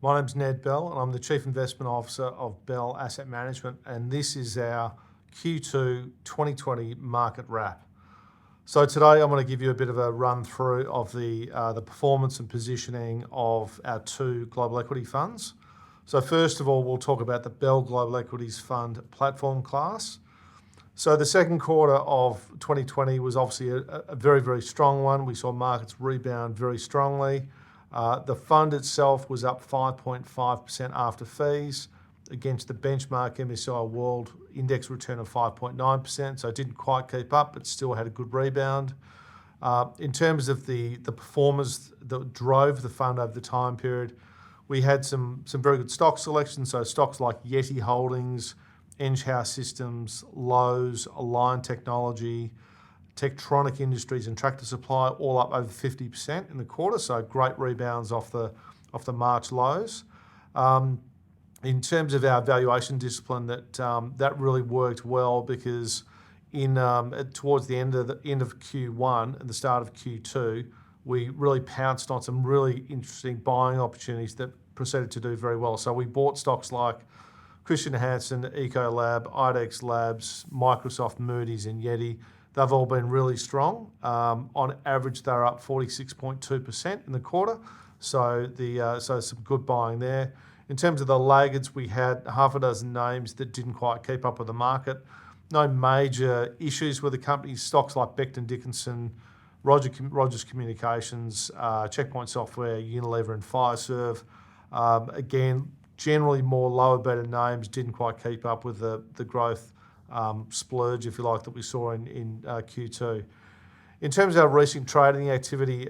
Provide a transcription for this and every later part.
My name's Ned Bell and I'm the Chief Investment Officer of Bell Asset Management, and this is our Q2 2020 market wrap. So today I'm going to give you a bit of a run through of the performance and positioning of our two global equity funds. So first of all, we'll talk about the Bell Global Equities Fund platform class. So the second quarter of 2020 was obviously a very, very strong one. We saw markets rebound very strongly. The fund itself was up 5.5% after fees against the benchmark MSCI World Index return of 5.9%. So it didn't quite keep up, but still had a good rebound. In terms of the performers that drove the fund over the time period, we had some very good stock selection. So stocks like Yeti Holdings, Enghouse Systems, Lowe's, Align Technology, Tektronic Industries and Tractor Supply, all up over 50% in the quarter. So great rebounds off the March lows. In terms of our valuation discipline, that really worked well because towards the end of Q1 and the start of Q2, we really pounced on some really interesting buying opportunities that proceeded to do very well. So we bought stocks like Christian Hansen, Ecolab, IDEX Labs, Microsoft, Moody's and Yeti. They've all been really strong. On average, they're up 46.2% in the quarter. So some good buying there. In terms of the laggards, we had half a dozen names that didn't quite keep up with the market. No major issues with the companies. Stocks like Becton Dickinson, Rogers Communications, Checkpoint Software, Unilever and Fireserve. Again, generally more lower beta names didn't quite keep up with the growth splurge, if you like, that we saw in Q2. In terms of our recent trading activity,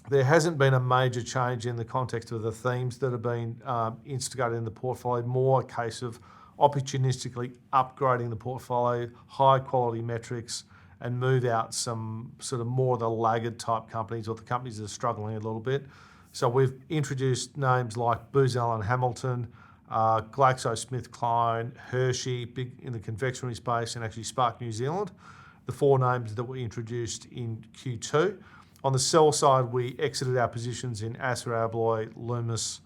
there hasn't been a major change in the context of the themes that have been instigated in the portfolio, more a case of opportunistically upgrading the portfolio, high quality metrics, and move out some sort of more of the laggard type companies or the companies that are struggling a little bit. So we've introduced names like Booz Allen Hamilton, GlaxoSmithKline, Hershey, big in the confectionery space, and actually Spark New Zealand, the four names that we introduced in Q2. On the sell side, we exited our positions in Acer Abloy, Loomis,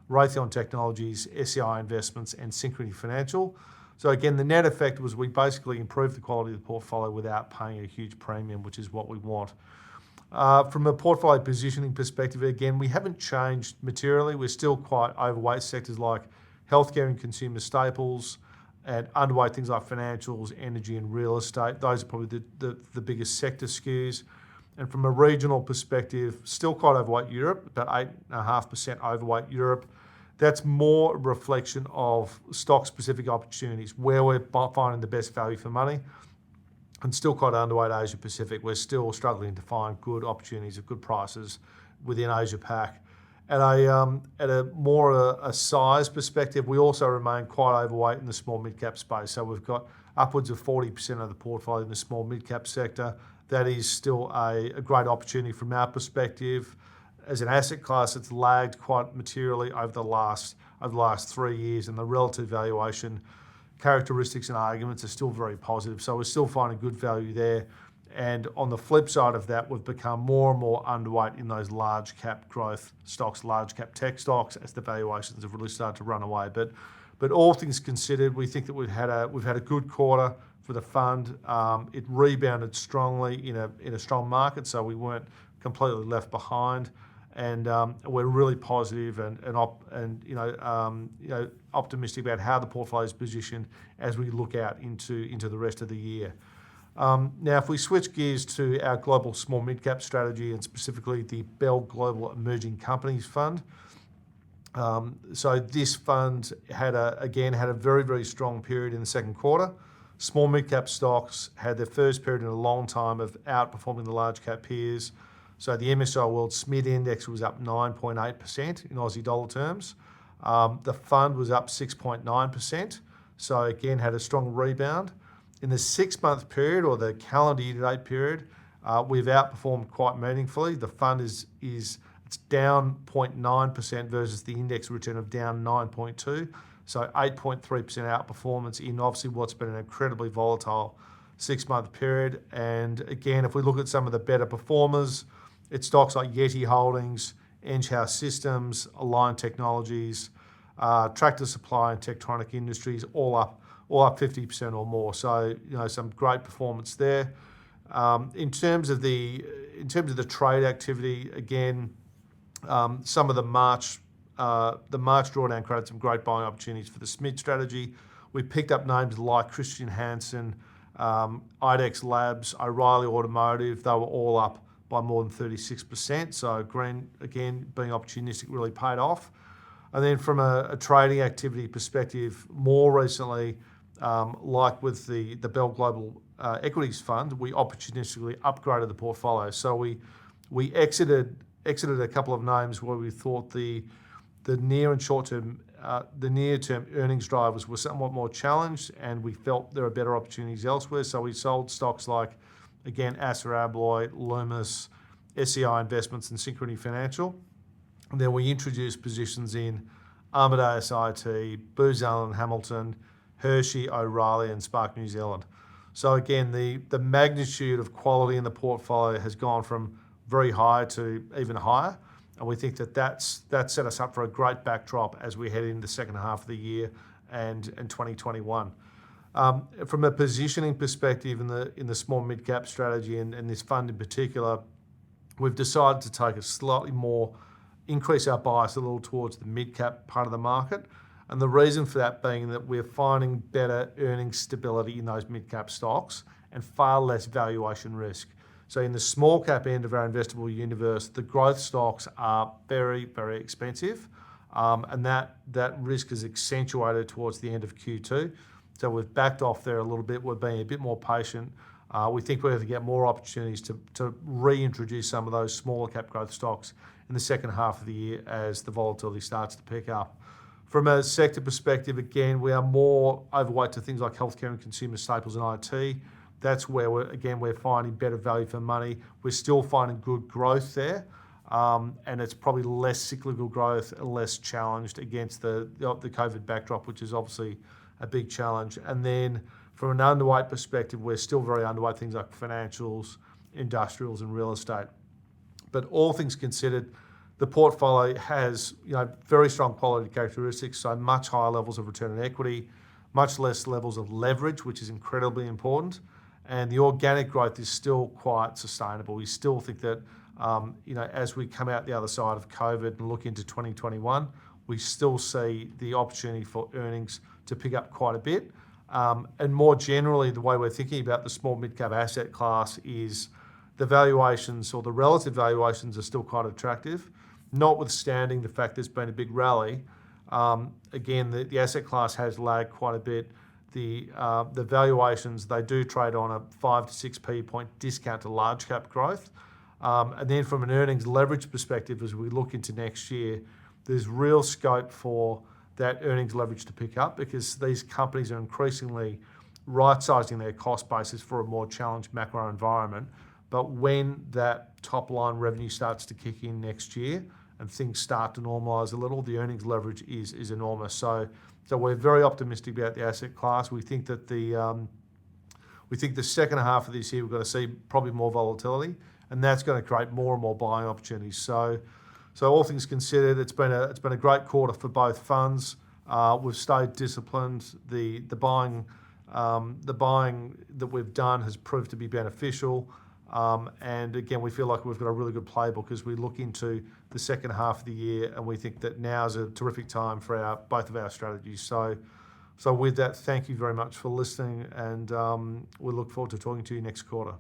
Raytheon Technologies, SEI Investments, and Synchrony Financial. So again, the net effect was we basically improved the quality of the portfolio without paying a huge premium, which is what we want. From a portfolio positioning perspective, again, we haven't changed materially. We're still quite overweight sectors like healthcare and consumer staples, and underweight things like financials, energy and real estate. Those are probably the biggest sector skews. And from a regional perspective, still quite overweight Europe, about 8.5% overweight Europe. That's more a reflection of stock-specific opportunities, where we're finding the best value for money. And still quite underweight Asia Pacific. We're still struggling to find good opportunities at good prices within Asia Pac. At a more a size perspective, we also remain quite overweight in the small mid-cap space. So we've got upwards of 40% of the portfolio in the small mid-cap sector. That is still a great opportunity from our perspective. As an asset class, it's lagged quite materially over the last 3 years, and the relative valuation characteristics and arguments are still very positive. So we're still finding good value there. And on the flip side of that, we've become more and more underweight in those large cap growth stocks, large cap tech stocks, as the valuations have really started to run away. But all things considered, we think that we've had a good quarter for the fund. It rebounded strongly in a strong market, so we weren't completely left behind. And we're really positive and optimistic about how the portfolio is positioned as we look out into the rest of the year. Now, if we switch gears to our global small mid-cap strategy and specifically the Bell Global Emerging Companies Fund. So this fund had a very, very strong period in the second quarter. Small mid-cap stocks had their first period in a long time of outperforming the large cap peers. So the MSCI World SMID Index was up 9.8% in Aussie dollar terms. The fund was up 6.9%. So again, had a strong rebound. In the 6-month period or the calendar year-to-date period, we've outperformed quite meaningfully. The fund it's down 0.9% versus the index return of down 9.2%. So 8.3% outperformance in obviously what's been an incredibly volatile 6-month period. And again, if we look at some of the better performers, it's stocks like Yeti Holdings, House Systems, Align Technologies, Tractor Supply and Tectronic Industries, all up 50% or more. So some great performance there. In terms of the trade activity, again, some of the March drawdown created some great buying opportunities for the SMID strategy. We picked up names like Christian Hansen, IDEX Labs, O'Reilly Automotive. They were all up by more than 36%. So green, again, being opportunistic really paid off. And then from a trading activity perspective, more recently, like with the Bell Global Equities Fund, we opportunistically upgraded the portfolio. So we exited a couple of names where we thought the near and short term, the near term earnings drivers were somewhat more challenged, and we felt there are better opportunities elsewhere. So we sold stocks like, again, Acer Abloy, Loomis, SEI Investments, and Synchrony Financial. And then we introduced positions in Amadeus IT, Booz Allen Hamilton, Hershey, O'Reilly, and Spark New Zealand. So again, the magnitude of quality in the portfolio has gone from very high to even higher. And we think that set us up for a great backdrop as we head into the second half of the year and 2021. From a positioning perspective in the small mid-cap strategy and this fund in particular, we've decided to take a slightly more, increase our bias a little towards the mid-cap part of the market. And the reason for that being that we're finding better earnings stability in those mid-cap stocks and far less valuation risk. So in the small cap end of our investable universe, the growth stocks are very, very expensive. And that risk is accentuated towards the end of Q2. So we've backed off there a little bit. We're being a bit more patient. We think we're going to get more opportunities to reintroduce some of those smaller cap growth stocks in the second half of the year as the volatility starts to pick up. From a sector perspective, again, we are more overweight to things like healthcare and consumer staples and IT. That's where we're finding better value for money. We're still finding good growth there, and it's probably less cyclical growth and less challenged against the COVID backdrop, which is obviously a big challenge. And then from an underweight perspective, we're still very underweight things like financials, industrials, and real estate. But all things considered, the portfolio has very strong quality characteristics, so much higher levels of return on equity, much less levels of leverage, which is incredibly important. And the organic growth is still quite sustainable. We still think that, as we come out the other side of COVID and look into 2021, we still see the opportunity for earnings to pick up quite a bit. And more generally, the way we're thinking about the small mid-cap asset class is the valuations or the relative valuations are still quite attractive, notwithstanding the fact there's been a big rally. Again, the asset class has lagged quite a bit. The valuations, they do trade on a 5 to 6p point discount to large cap growth. And then from an earnings leverage perspective, as we look into next year, there's real scope for that earnings leverage to pick up because these companies are increasingly right-sizing their cost basis for a more challenged macro environment. But when that top line revenue starts to kick in next year and things start to normalise a little, the earnings leverage is enormous. So we're very optimistic about the asset class. We think that the second half of this year we're going to see probably more volatility, and that's going to create more and more buying opportunities. So all things considered, it's been a great quarter for both funds. We've stayed disciplined. The buying that we've done has proved to be beneficial. And again, we feel like we've got a really good playbook as we look into the second half of the year, and we think that now is a terrific time for both of our strategies. So with that, thank you very much for listening, and we look forward to talking to you next quarter.